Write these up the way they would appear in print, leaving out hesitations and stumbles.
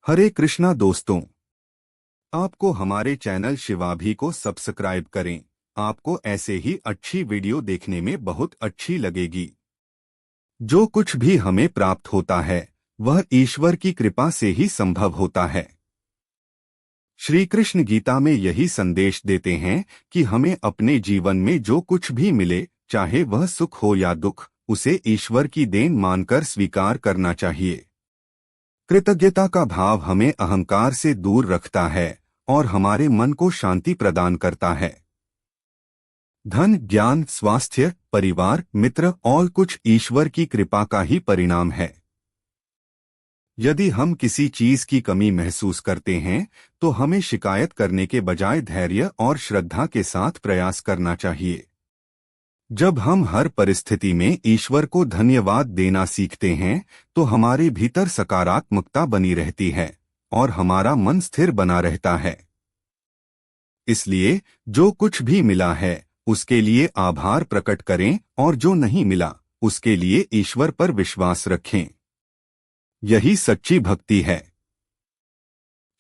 हरे कृष्णा दोस्तों, आपको हमारे चैनल शिवाभी को सब्सक्राइब करें। आपको ऐसे ही अच्छी वीडियो देखने में बहुत अच्छी लगेगी। जो कुछ भी हमें प्राप्त होता है वह ईश्वर की कृपा से ही संभव होता है। श्री कृष्ण गीता में यही संदेश देते हैं कि हमें अपने जीवन में जो कुछ भी मिले, चाहे वह सुख हो या दुख, उसे ईश्वर की देन मानकर स्वीकार करना चाहिए। कृतज्ञता का भाव हमें अहंकार से दूर रखता है और हमारे मन को शांति प्रदान करता है। धन, ज्ञान, स्वास्थ्य, परिवार, मित्र और कुछ ईश्वर की कृपा का ही परिणाम है। यदि हम किसी चीज की कमी महसूस करते हैं तो हमें शिकायत करने के बजाय धैर्य और श्रद्धा के साथ प्रयास करना चाहिए। जब हम हर परिस्थिति में ईश्वर को धन्यवाद देना सीखते हैं तो हमारे भीतर सकारात्मकता बनी रहती है और हमारा मन स्थिर बना रहता है। इसलिए जो कुछ भी मिला है उसके लिए आभार प्रकट करें और जो नहीं मिला उसके लिए ईश्वर पर विश्वास रखें। यही सच्ची भक्ति है।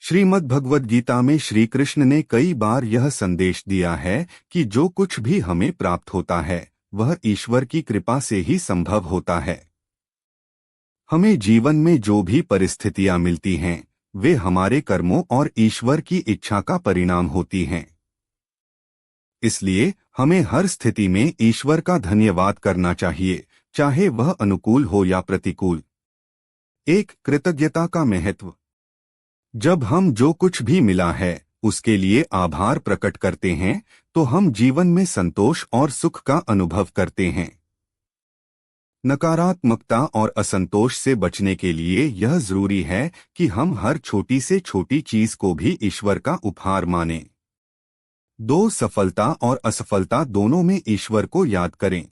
श्रीमद् भगवद गीता में श्री कृष्ण ने कई बार यह संदेश दिया है कि जो कुछ भी हमें प्राप्त होता है वह ईश्वर की कृपा से ही संभव होता है। हमें जीवन में जो भी परिस्थितियां मिलती हैं वे हमारे कर्मों और ईश्वर की इच्छा का परिणाम होती हैं। इसलिए हमें हर स्थिति में ईश्वर का धन्यवाद करना चाहिए, चाहे वह अनुकूल हो या प्रतिकूल। एक, कृतज्ञता का महत्व। जब हम जो कुछ भी मिला है उसके लिए आभार प्रकट करते हैं तो हम जीवन में संतोष और सुख का अनुभव करते हैं। नकारात्मकता और असंतोष से बचने के लिए यह जरूरी है कि हम हर छोटी से छोटी चीज को भी ईश्वर का उपहार मानें। दो, सफलता और असफलता दोनों में ईश्वर को याद करें।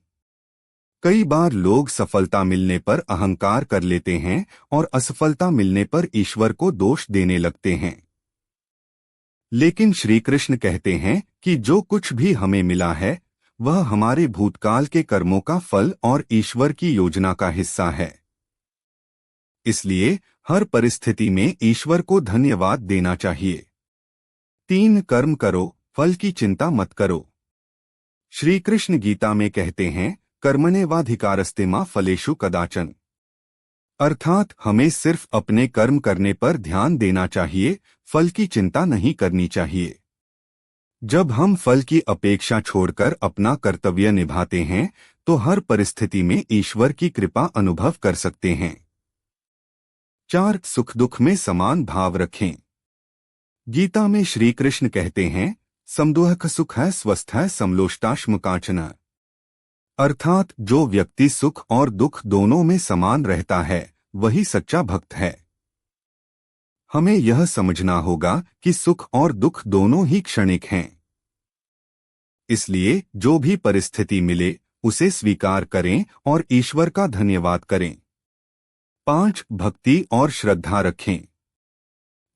कई बार लोग सफलता मिलने पर अहंकार कर लेते हैं और असफलता मिलने पर ईश्वर को दोष देने लगते हैं। लेकिन श्री कृष्ण कहते हैं कि जो कुछ भी हमें मिला है वह हमारे भूतकाल के कर्मों का फल और ईश्वर की योजना का हिस्सा है। इसलिए हर परिस्थिति में ईश्वर को धन्यवाद देना चाहिए। 3, कर्म करो, फल की चिंता मत करो। श्री कृष्ण गीता में कहते हैं, कर्मण्येवाधिकारस्ते मा फलेषु कदाचन। अर्थात हमें सिर्फ अपने कर्म करने पर ध्यान देना चाहिए, फल की चिंता नहीं करनी चाहिए। जब हम फल की अपेक्षा छोड़कर अपना कर्तव्य निभाते हैं तो हर परिस्थिति में ईश्वर की कृपा अनुभव कर सकते हैं। 4, सुख दुख में समान भाव रखें। गीता में श्री कृष्ण कहते हैं, समदुःख सुख है स्वस्थ है समलोष्टाश्मकांचन। अर्थात जो व्यक्ति सुख और दुख दोनों में समान रहता है वही सच्चा भक्त है। हमें यह समझना होगा कि सुख और दुख दोनों ही क्षणिक हैं। इसलिए जो भी परिस्थिति मिले उसे स्वीकार करें और ईश्वर का धन्यवाद करें। 5, भक्ति और श्रद्धा रखें।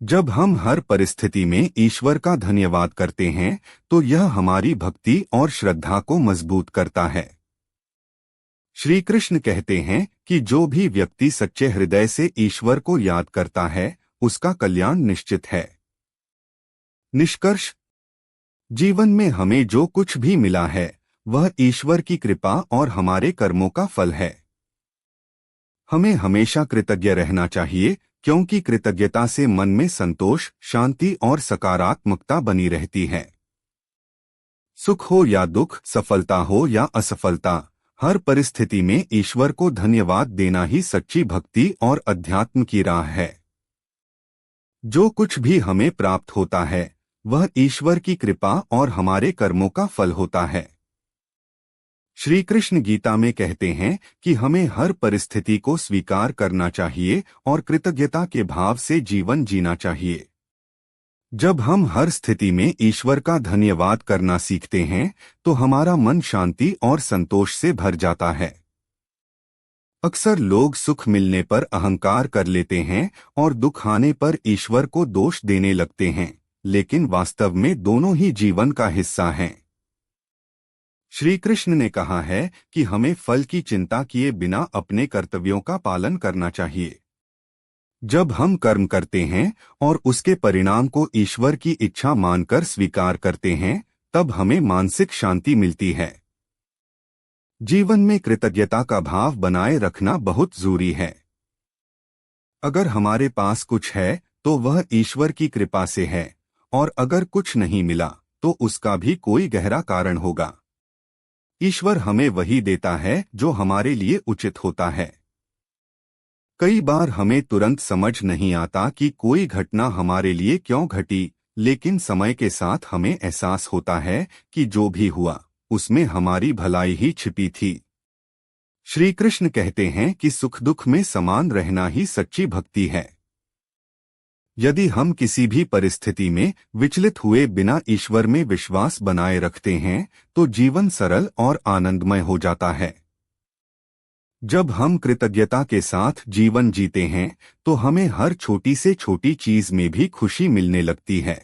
जब हम हर परिस्थिति में ईश्वर का धन्यवाद करते हैं तो यह हमारी भक्ति और श्रद्धा को मजबूत करता है। श्री कृष्ण कहते हैं कि जो भी व्यक्ति सच्चे हृदय से ईश्वर को याद करता है उसका कल्याण निश्चित है। निष्कर्ष, जीवन में हमें जो कुछ भी मिला है वह ईश्वर की कृपा और हमारे कर्मों का फल है। हमें हमेशा कृतज्ञ रहना चाहिए क्योंकि कृतज्ञता से मन में संतोष, शांति और सकारात्मकता बनी रहती है। सुख हो या दुख, सफलता हो या असफलता, हर परिस्थिति में ईश्वर को धन्यवाद देना ही सच्ची भक्ति और अध्यात्म की राह है। जो कुछ भी हमें प्राप्त होता है वह ईश्वर की कृपा और हमारे कर्मों का फल होता है। श्री कृष्ण गीता में कहते हैं कि हमें हर परिस्थिति को स्वीकार करना चाहिए और कृतज्ञता के भाव से जीवन जीना चाहिए। जब हम हर स्थिति में ईश्वर का धन्यवाद करना सीखते हैं तो हमारा मन शांति और संतोष से भर जाता है। अक्सर लोग सुख मिलने पर अहंकार कर लेते हैं और दुख आने पर ईश्वर को दोष देने लगते हैं, लेकिन वास्तव में दोनों ही जीवन का हिस्सा हैं। श्री कृष्ण ने कहा है कि हमें फल की चिंता किए बिना अपने कर्तव्यों का पालन करना चाहिए। जब हम कर्म करते हैं और उसके परिणाम को ईश्वर की इच्छा मानकर स्वीकार करते हैं, तब हमें मानसिक शांति मिलती है। जीवन में कृतज्ञता का भाव बनाए रखना बहुत जरूरी है। अगर हमारे पास कुछ है तो वह ईश्वर की कृपा से है, और अगर कुछ नहीं मिला तो उसका भी कोई गहरा कारण होगा। ईश्वर हमें वही देता है जो हमारे लिए उचित होता है। कई बार हमें तुरंत समझ नहीं आता कि कोई घटना हमारे लिए क्यों घटी, लेकिन समय के साथ हमें एहसास होता है कि जो भी हुआ उसमें हमारी भलाई ही छिपी थी। श्री कृष्ण कहते हैं कि सुख दुख में समान रहना ही सच्ची भक्ति है। यदि हम किसी भी परिस्थिति में विचलित हुए बिना ईश्वर में विश्वास बनाए रखते हैं तो जीवन सरल और आनंदमय हो जाता है। जब हम कृतज्ञता के साथ जीवन जीते हैं तो हमें हर छोटी से छोटी चीज में भी खुशी मिलने लगती है।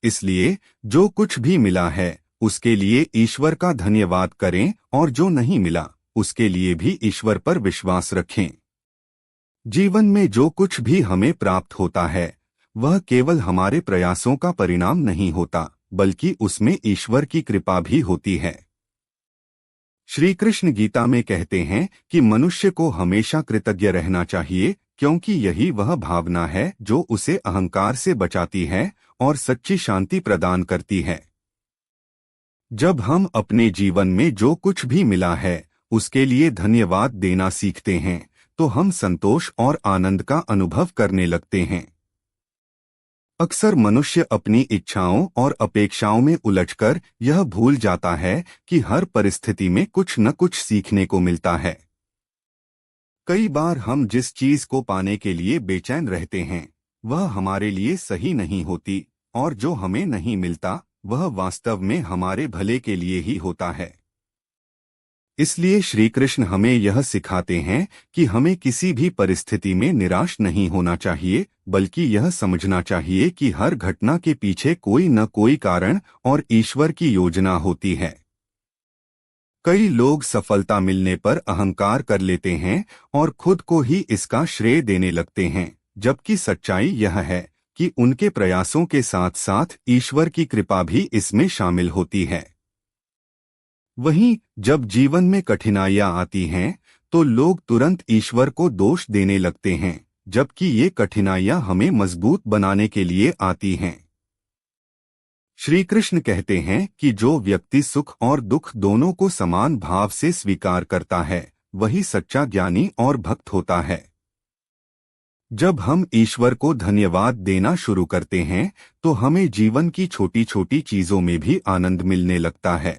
इसलिए जो कुछ भी मिला है उसके लिए ईश्वर का धन्यवाद करें, और जो नहीं मिला उसके लिए भी ईश्वर पर विश्वास रखें। जीवन में जो कुछ भी हमें प्राप्त होता है वह केवल हमारे प्रयासों का परिणाम नहीं होता, बल्कि उसमें ईश्वर की कृपा भी होती है। श्री कृष्ण गीता में कहते हैं कि मनुष्य को हमेशा कृतज्ञ रहना चाहिए, क्योंकि यही वह भावना है जो उसे अहंकार से बचाती है और सच्ची शांति प्रदान करती है। जब हम अपने जीवन में जो कुछ भी मिला है उसके लिए धन्यवाद देना सीखते हैं तो हम संतोष और आनंद का अनुभव करने लगते हैं। अक्सर मनुष्य अपनी इच्छाओं और अपेक्षाओं में उलझकर यह भूल जाता है कि हर परिस्थिति में कुछ न कुछ सीखने को मिलता है। कई बार हम जिस चीज को पाने के लिए बेचैन रहते हैं वह हमारे लिए सही नहीं होती, और जो हमें नहीं मिलता वह वास्तव में हमारे भले के लिए ही होता है। इसलिए श्री कृष्ण हमें यह सिखाते हैं कि हमें किसी भी परिस्थिति में निराश नहीं होना चाहिए, बल्कि यह समझना चाहिए कि हर घटना के पीछे कोई न कोई कारण और ईश्वर की योजना होती है। कई लोग सफलता मिलने पर अहंकार कर लेते हैं और खुद को ही इसका श्रेय देने लगते हैं, जबकि सच्चाई यह है कि उनके प्रयासों के साथ साथ ईश्वर की कृपा भी इसमें शामिल होती है। वहीं जब जीवन में कठिनाइयां आती हैं तो लोग तुरंत ईश्वर को दोष देने लगते हैं, जबकि ये कठिनाइयां हमें मजबूत बनाने के लिए आती हैं। श्री कृष्ण कहते हैं कि जो व्यक्ति सुख और दुख दोनों को समान भाव से स्वीकार करता है वही सच्चा ज्ञानी और भक्त होता है। जब हम ईश्वर को धन्यवाद देना शुरू करते हैं तो हमें जीवन की छोटी छोटी चीजों में भी आनंद मिलने लगता है।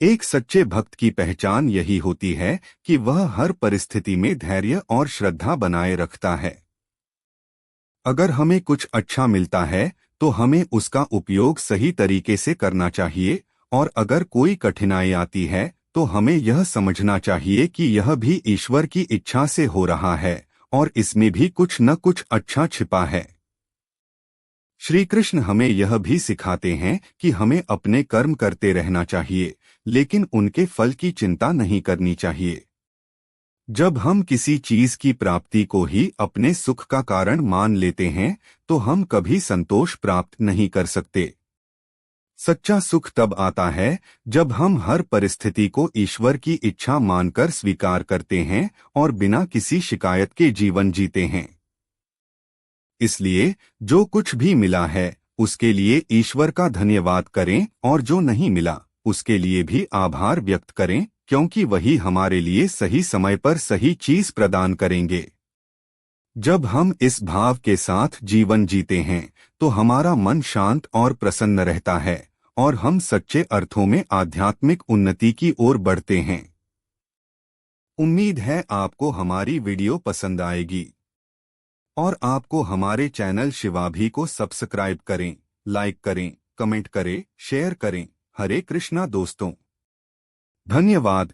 एक सच्चे भक्त की पहचान यही होती है कि वह हर परिस्थिति में धैर्य और श्रद्धा बनाए रखता है। अगर हमें कुछ अच्छा मिलता है तो हमें उसका उपयोग सही तरीके से करना चाहिए, और अगर कोई कठिनाई आती है तो हमें यह समझना चाहिए कि यह भी ईश्वर की इच्छा से हो रहा है और इसमें भी कुछ न कुछ अच्छा छिपा है। श्री कृष्ण हमें यह भी सिखाते हैं कि हमें अपने कर्म करते रहना चाहिए, लेकिन उनके फल की चिंता नहीं करनी चाहिए। जब हम किसी चीज की प्राप्ति को ही अपने सुख का कारण मान लेते हैं तो हम कभी संतोष प्राप्त नहीं कर सकते। सच्चा सुख तब आता है जब हम हर परिस्थिति को ईश्वर की इच्छा मानकर स्वीकार करते हैं और बिना किसी शिकायत के जीवन जीते हैं। इसलिए जो कुछ भी मिला है उसके लिए ईश्वर का धन्यवाद करें, और जो नहीं मिला उसके लिए भी आभार व्यक्त करें, क्योंकि वही हमारे लिए सही समय पर सही चीज प्रदान करेंगे। जब हम इस भाव के साथ जीवन जीते हैं तो हमारा मन शांत और प्रसन्न रहता है और हम सच्चे अर्थों में आध्यात्मिक उन्नति की ओर बढ़ते हैं। उम्मीद है आपको हमारी वीडियो पसंद आएगी और आपको हमारे चैनल शिवाभी को सब्सक्राइब करें, लाइक करें, कमेंट करें, शेयर करें। हरे कृष्णा दोस्तों, धन्यवाद।